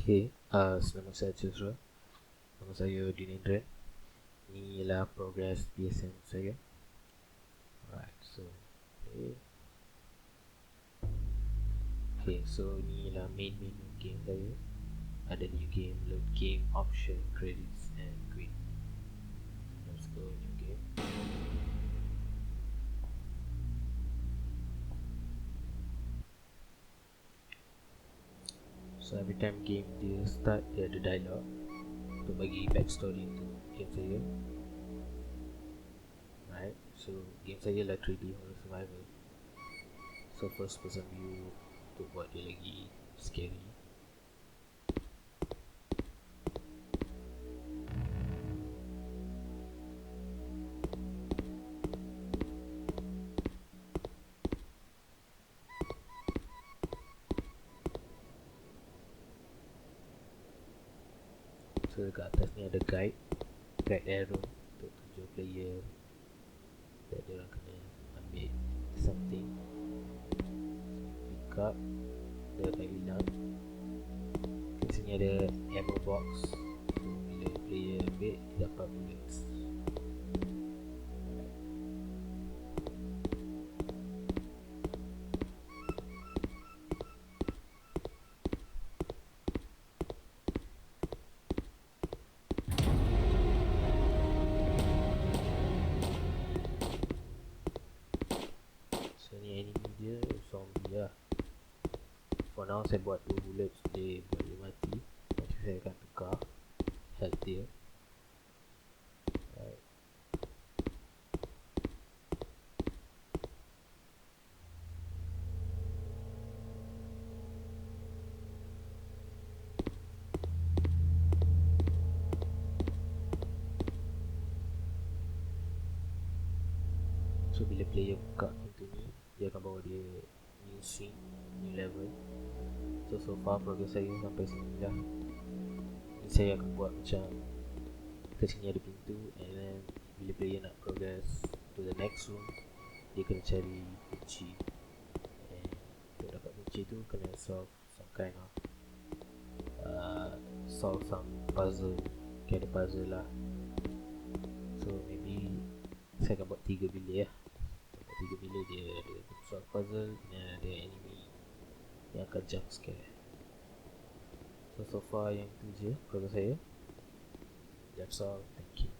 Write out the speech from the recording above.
Okay, selamat sejahtera. Nama saya Dinendra. Ini ialah progress PSN saya. Alright, so so ini ialah main menu game saya. Ada new game, load game, option, credits, and quit. Let's go new game. So every time game dia start, dia ada dialog untuk bagi backstory untuk game saya. Right, so game saya lah 3D horror survival. So first person view untuk buat dia lagi scary. So dekat atas ni ada guide arrow untuk tunjuk player that dia orang kena ambil something. Pick up, dia akan hilang. Di sini ada ammo box, so bila player ambil dia dapat bullets. So ni enemy dia zombie lah. For now saya buat 2 bullets, dia boleh mati. Nanti saya akan tukar health dia. Right. So bila player buka pintu ni, dia akan bawa dia new scene, new level. So far progress saya sampai sini dah. Ni saya akan buat macam kat sini ada pintu, and then bila player nak progress to the next room, dia kena cari kunci, and untuk dapat kunci tu kena solve some kind of solve some puzzle, kind of puzzle lah. So maybe saya akan buat 3 bilik lah. 3 bilik dia ada solve puzzle, dan ada enemy yang akan jump scare. So far yang tu je progress saya. That's all, thank you.